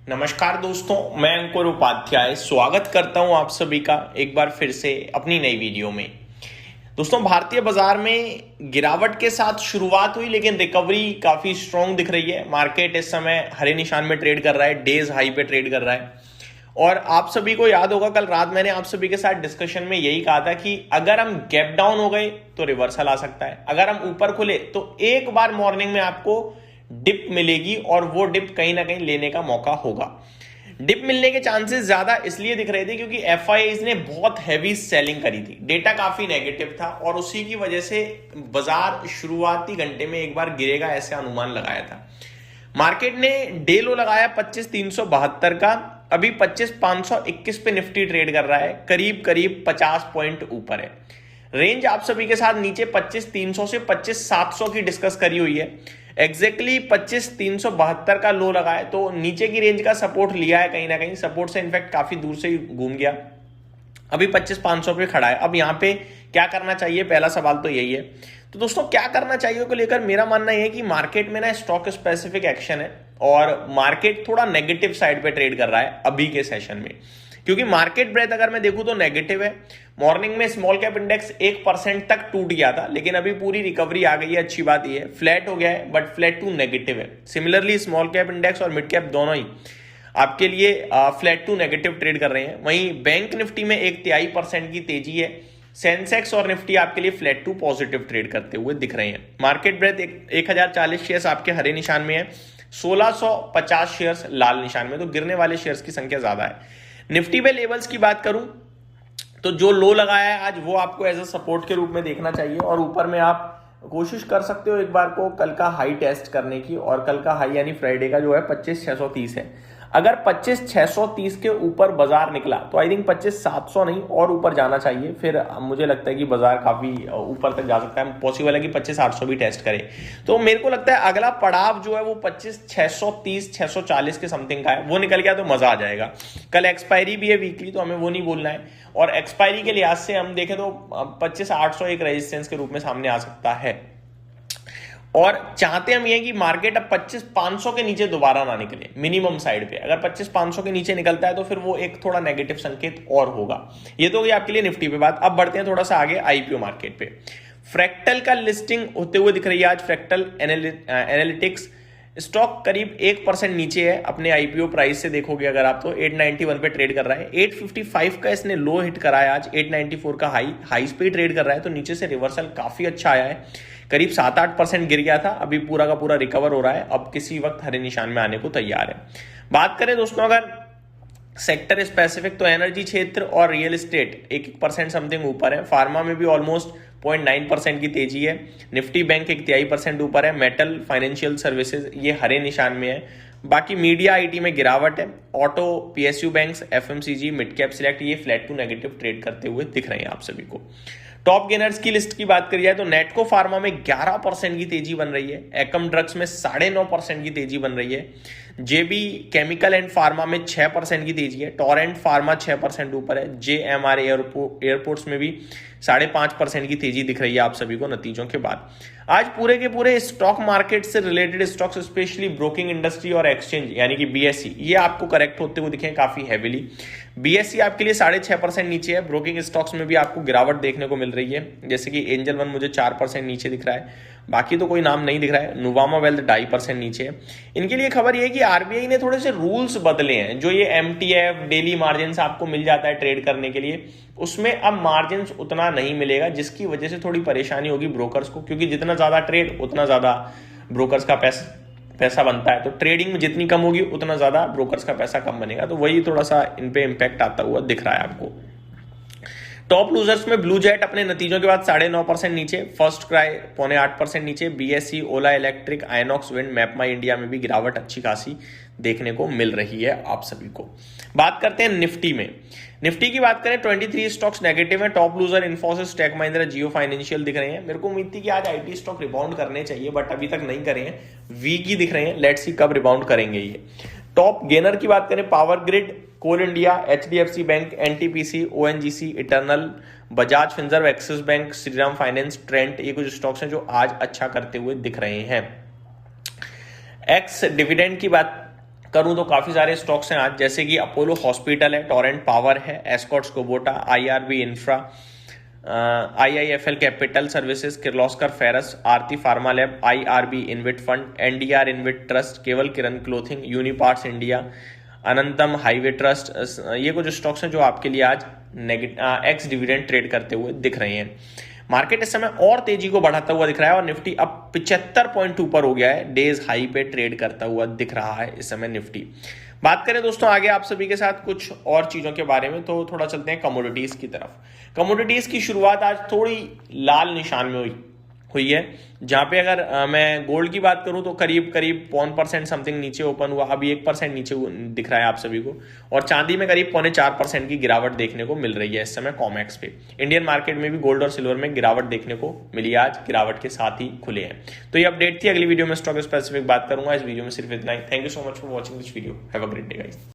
नमस्कार दोस्तों, मैं अंकुर उपाध्याय स्वागत करता हूं आप सभी का एक बार फिर से अपनी नई वीडियो में। दोस्तों, भारतीय बाजार में गिरावट के साथ शुरुआत हुई लेकिन रिकवरी काफी स्ट्रॉन्ग दिख रही है। मार्केट इस समय हरे निशान में ट्रेड कर रहा है, डेज हाई पे ट्रेड कर रहा है। और आप सभी को याद होगा कल रात मैंने आप सभी के साथ डिस्कशन में यही कहा था कि अगर हम गैप डाउन हो गए तो रिवर्सल आ सकता है, अगर हम ऊपर खुले तो एक बार मॉर्निंग में आपको डिप मिलेगी और वो डिप कहीं ना कहीं लेने का मौका होगा। डिप मिलने के चांसेस ज्यादा इसलिए दिख रहे थे क्योंकि एफआईआईज ने बहुत हैवी सेलिंग करी थी, डेटा काफी नेगेटिव था और उसी की वजह से बाजार शुरुआती घंटे में एक बार गिरेगा ऐसे अनुमान लगाया था। मार्केट ने डे लो लगाया 25,372 का, अभी 25,521 पे निफ्टी ट्रेड कर रहा है, करीब करीब 50 पॉइंट ऊपर है। रेंज आप सभी के साथ नीचे 25,300 से 25,700 की डिस्कस करी हुई है। एग्जैक्टली 25,372 का लो लगा है, तो नीचे की रेंज का सपोर्ट लिया है, कहीं ना कहीं सपोर्ट से इनफैक्ट काफी दूर से ही घूम गया, अभी 25,500 पे खड़ा है। अब यहाँ पे क्या करना चाहिए, पहला सवाल तो यही है। तो दोस्तों, क्या करना चाहिए को लेकर मेरा मानना यह है कि मार्केट में ना स्टॉक स्पेसिफिक एक्शन है और मार्केट थोड़ा नेगेटिव साइड पे ट्रेड कर रहा है अभी के सेशन में, क्योंकि मार्केट ब्रेथ अगर मैं देखूं तो नेगेटिव है। मॉर्निंग में स्मॉल कैप इंडेक्स 1% तक टूट गया था लेकिन अभी पूरी रिकवरी आ गई है। अच्छी बात यह है, फ्लैट हो गया है बट फ्लैट टू नेगेटिव है। सिमिलरली स्मॉल कैप इंडेक्स और मिड कैप दोनों ही आपके लिए फ्लैट टू नेगेटिव ट्रेड कर रहे हैं। वहीं बैंक निफ्टी में 1/3% की तेजी है। सेंसेक्स और निफ्टी आपके लिए फ्लैट टू पॉजिटिव ट्रेड करते हुए दिख रहे हैं। मार्केट ब्रेथ 1040 शेयर्स आपके हरे निशान में है, 1650 शेयर्स लाल निशान में, तो गिरने वाले शेयर्स की संख्या ज्यादा है। निफ्टी पे लेवल्स की बात करूं तो जो लो लगाया है आज वो आपको एज अ सपोर्ट के रूप में देखना चाहिए और ऊपर में आप कोशिश कर सकते हो एक बार को कल का हाई टेस्ट करने की, और कल का हाई यानी फ्राइडे का जो है 25,630 है। अगर 25,630 के ऊपर बाजार निकला तो आई थिंक 25,700 नहीं और ऊपर जाना चाहिए, फिर मुझे लगता है कि बाजार काफी ऊपर तक जा सकता है। पॉसिबल है कि 25,800 भी टेस्ट करे। तो मेरे को लगता है अगला पड़ाव जो है वो 25,630 640 के समथिंग का है, वो निकल गया तो मजा आ जाएगा। कल एक्सपायरी भी है वीकली, तो हमें वो नहीं बोलना है, और एक्सपायरी के लिहाज से हम देखें तो 25,800 एक रेजिस्टेंस के रूप में सामने आ सकता है। और चाहते हम ये कि मार्केट अब 25,500 के नीचे दोबारा ना निकले मिनिमम साइड पे। अगर 25,500 के नीचे निकलता है तो फिर वो एक थोड़ा नेगेटिव संकेत और होगा। ये तो गई आपके लिए निफ्टी पे बात। अब बढ़ते हैं थोड़ा सा आगे आईपीओ मार्केट पे। फ्रैक्टल का लिस्टिंग होते हुए दिख रही है आज। फ्रैक्टल एनालिटिक्स स्टॉक करीब 1% नीचे है अपने आईपीओ प्राइस से, देखोगे अगर आप तो 891 पे ट्रेड कर रहा है। 855 का इसने लो हिट करा है आज, 894 का हाईस पे ट्रेड कर रहा है, तो नीचे से रिवर्सल काफी अच्छा आया है। करीब 7-8% गिर गया था, अभी पूरा का पूरा रिकवर हो रहा है, अब किसी वक्त हरे निशान में आने को तैयार है। बात करें दोस्तों अगर सेक्टर स्पेसिफिक तो एनर्जी क्षेत्र और रियल एस्टेट 1% समथिंग ऊपर है। फार्मा में भी ऑलमोस्ट 0.9% की तेजी है। निफ्टी बैंक 1/3% ऊपर है। मेटल, फाइनेंशियल सर्विसेज ये हरे निशान में है। बाकी मीडिया आईटी में गिरावट है। Auto, PSU banks, FMCG, mid cap select ये फ्लैट टू नेगेटिव ट्रेड करते हुए दिख रहे हैं आप सभी को। टॉप गेनर्स की लिस्ट की बात करी जाए तो नेटको फार्मा में 11% की तेजी बन रही है। एकम ड्रग्स में 9.5% की तेजी बन रही है। जेबी केमिकल एंड फार्मा में 6% की तेजी है। टोरेंट फार्मा 6% ऊपर है। जेएमआर एयरपोर्ट्स में भी 5.5% की तेजी दिख रही है आप सभी को नतीजों के बाद। आज पूरे के पूरे स्टॉक मार्केट से related stocks, specially broking industry और एक्सचेंज यानी कि बीएसई, ये आपको करेक्ट होते हुए दिखे काफी हैविली। बीएसई आपके लिए 6.5% नीचे है। ब्रोकिंग स्टॉक्स में भी आपको गिरावट देखने को मिल रही है, जैसे कि एंजल वन मुझे 4% नीचे दिख रहा है, बाकी तो कोई नाम नहीं दिख रहा है। नुवामा वेल्थ 2.5% नीचे है। इनके लिए खबर यह है कि आरबीआई ने थोड़े से रूल्स बदले हैं। जो ये एमटीएफ डेली मार्जिन आपको मिल जाता है ट्रेड करने के लिए, उसमें अब मार्जिन उतना नहीं मिलेगा, जिसकी वजह से थोड़ी परेशानी होगी ब्रोकर्स को, क्योंकि जितना ज्यादा ट्रेड उतना ज्यादा ब्रोकर्स का पैसा बनता है। तो ट्रेडिंग में जितनी कम होगी उतना ज्यादा ब्रोकर्स का पैसा कम बनेगा, तो वही थोड़ा सा इन पे इंपैक्ट आता हुआ दिख रहा है आपको। टॉप लूजर्स में ब्लू जेट अपने नतीजों के बाद 9.5% नीचे। फर्स्ट क्राई 0.8% नीचे। बीएससी, ओला इलेक्ट्रिक, आयनॉक्स विंड, मैपमा इंडिया में भी गिरावट अच्छी खासी देखने को मिल रही है आप सभी को। बात करते हैं निफ्टी में। निफ्टी की बात करें 23 स्टॉक्स नेगेटिव है। Top loser Infosys, Tech Mahindra, Jio financial दिख रहे हैं। मेरे को उम्मीद थी कि आज आईटी स्टॉक रिबाउंड करने चाहिए बट अभी तक नहीं करे हैं, वीक ही दिख रहे हैं। लेट्स सी कब रिबाउंड करेंगे ये। टॉप गेनर की बात करें power grid, Coal India, HDFC bank, NTPC, ONGC, Eternal, Bajaj Finserv, Axis bank, Shriram finance, Trent, ये कुछ स्टॉक्स हैं जो आज अच्छा करते हुए दिख रहे हैं। एक्स डिविडेंड की बात करूं तो काफी सारे स्टॉक्स हैं आज, जैसे कि अपोलो हॉस्पिटल है, टोरेंट पावर है, Escorts Kubota, IRB infra, IIFL capital services, Kirloskar Ferrous, Aarti pharma lab, IRB InvIT fund, NDR InvIT trust, Kewal Kiran clothing, Uniparts India, Anantam highway trust. ये कुछ स्टॉक्स हैं जो आपके लिए आज एक्स डिविडेंड ट्रेड करते हुए दिख रहे हैं। मार्केट इस समय और तेजी को बढ़ाता हुआ दिख रहा है और निफ्टी अब 75 पॉइंट ऊपर हो गया है, डेज हाई पे ट्रेड करता हुआ दिख रहा है इस समय निफ्टी। बात करें दोस्तों आगे आप सभी के साथ कुछ और चीजों के बारे में, तो थोड़ा चलते हैं कमोडिटीज की तरफ। कमोडिटीज की शुरुआत आज थोड़ी लाल निशान में हुई है, जहां पे अगर मैं गोल्ड की बात करूं तो करीब 1% समथिंग नीचे ओपन हुआ, अभी 1% नीचे दिख रहा है आप सभी को, और चांदी में करीब 0.25% की गिरावट देखने को मिल रही है इस समय कॉमेक्स पे। इंडियन मार्केट में भी गोल्ड और सिल्वर में गिरावट देखने को मिली, आज गिरावट के साथ ही खुले हैं। तो ये अपडेट थी, अगली वीडियो में स्टॉक स्पेसिफिक बात करूंगा, इस वीडियो में सिर्फ इतना ही। Thank you so much for watching this video, have a great day guys.